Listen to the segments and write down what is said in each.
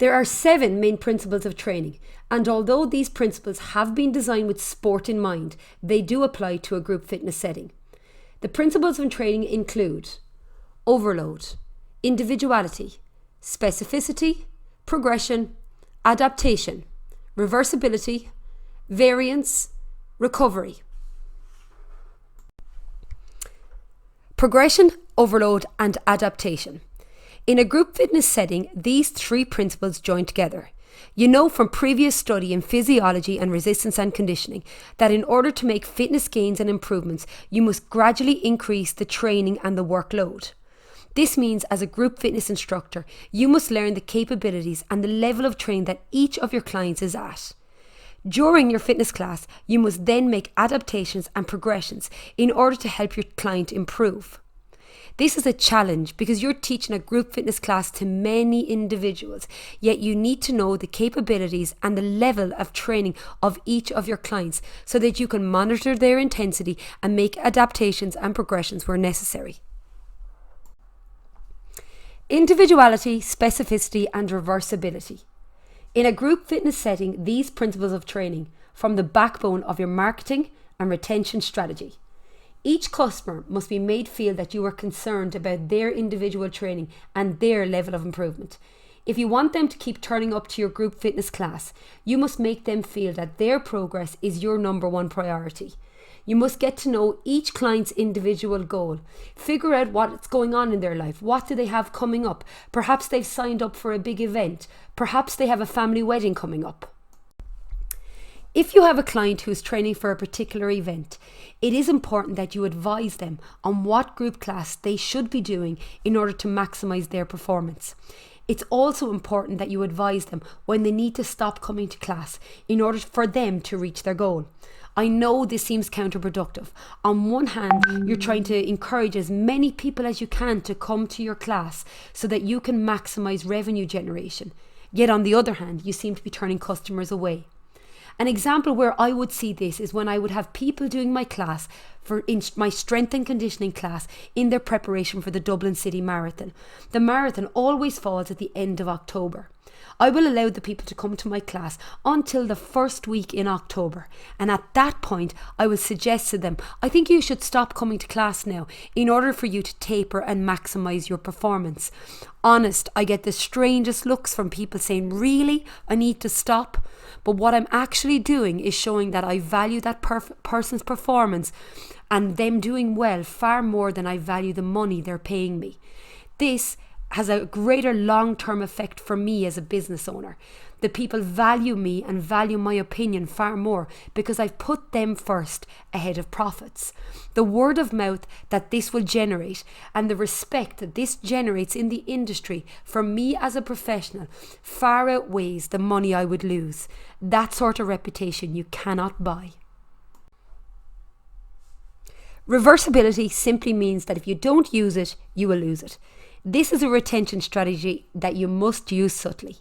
There are 7 main principles of training, and although these principles have been designed with sport in mind, they do apply to a group fitness setting. The principles of training include overload, individuality, specificity, progression, adaptation, reversibility, variance, recovery. Progression, overload, and adaptation. In a group fitness setting, these 3 principles join together. You know from previous study in physiology and resistance and conditioning that in order to make fitness gains and improvements, you must gradually increase the training and the workload. This means as a group fitness instructor, you must learn the capabilities and the level of training that each of your clients is at. During your fitness class, you must then make adaptations and progressions in order to help your client improve. This is a challenge because you're teaching a group fitness class to many individuals, yet you need to know the capabilities and the level of training of each of your clients so that you can monitor their intensity and make adaptations and progressions where necessary. Individuality, specificity, and reversibility. In a group fitness setting, these principles of training form the backbone of your marketing and retention strategy. Each customer must be made feel that you are concerned about their individual training and their level of improvement. If you want them to keep turning up to your group fitness class, you must make them feel that their progress is your number one priority. You must get to know each client's individual goal. Figure out what's going on in their life. What do they have coming up? Perhaps they've signed up for a big event. Perhaps they have a family wedding coming up. If you have a client who is training for a particular event, it is important that you advise them on what group class they should be doing in order to maximize their performance. It's also important that you advise them when they need to stop coming to class in order for them to reach their goal. I know this seems counterproductive. On one hand, you're trying to encourage as many people as you can to come to your class so that you can maximize revenue generation. Yet on the other hand, you seem to be turning customers away. An example where I would see this is when I would have people doing my class in my strength and conditioning class in their preparation for the Dublin City Marathon. The marathon always falls at the end of October. I will allow the people to come to my class until the first week in October, and at that point I will suggest to them, I think you should stop coming to class now in order for you to taper and maximise your performance. Honest, I get the strangest looks from people saying, really? I need to stop? But what I'm actually doing is showing that I value that person's performance and them doing well far more than I value the money they're paying me. This has a greater long-term effect for me as a business owner. The people value me and value my opinion far more because I've put them first ahead of profits. The word of mouth that this will generate and the respect that this generates in the industry for me as a professional far outweighs the money I would lose. That sort of reputation you cannot buy. Reversibility simply means that if you don't use it, you will lose it. This is a retention strategy that you must use subtly.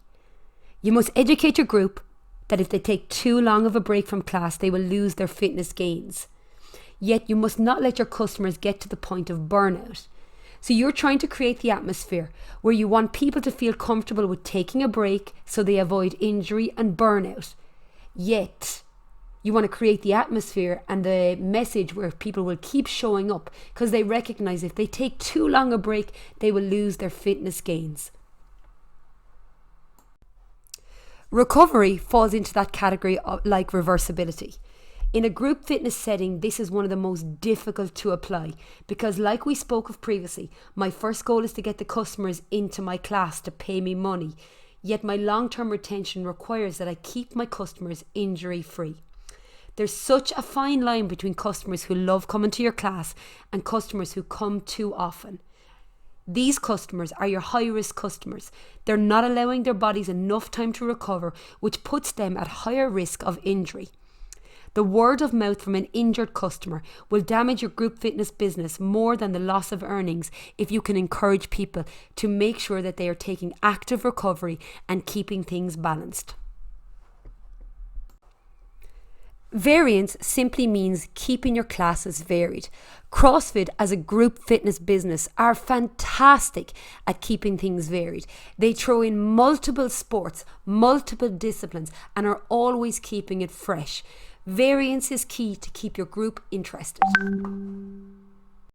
You must educate your group that if they take too long of a break from class, they will lose their fitness gains. Yet you must not let your customers get to the point of burnout. So you're trying to create the atmosphere where you want people to feel comfortable with taking a break so they avoid injury and burnout. Yet you want to create the atmosphere and the message where people will keep showing up because they recognize if they take too long a break, they will lose their fitness gains. Recovery falls into that category like reversibility. In a group fitness setting, this is one of the most difficult to apply because like we spoke of previously, my first goal is to get the customers into my class to pay me money. Yet my long-term retention requires that I keep my customers injury-free. There's such a fine line between customers who love coming to your class and customers who come too often. These customers are your high-risk customers. They're not allowing their bodies enough time to recover, which puts them at higher risk of injury. The word of mouth from an injured customer will damage your group fitness business more than the loss of earnings if you can encourage people to make sure that they are taking active recovery and keeping things balanced. Variance simply means keeping your classes varied. CrossFit as a group fitness business are fantastic at keeping things varied. They throw in multiple sports, multiple disciplines, and are always keeping it fresh. Variance is key to keep your group interested.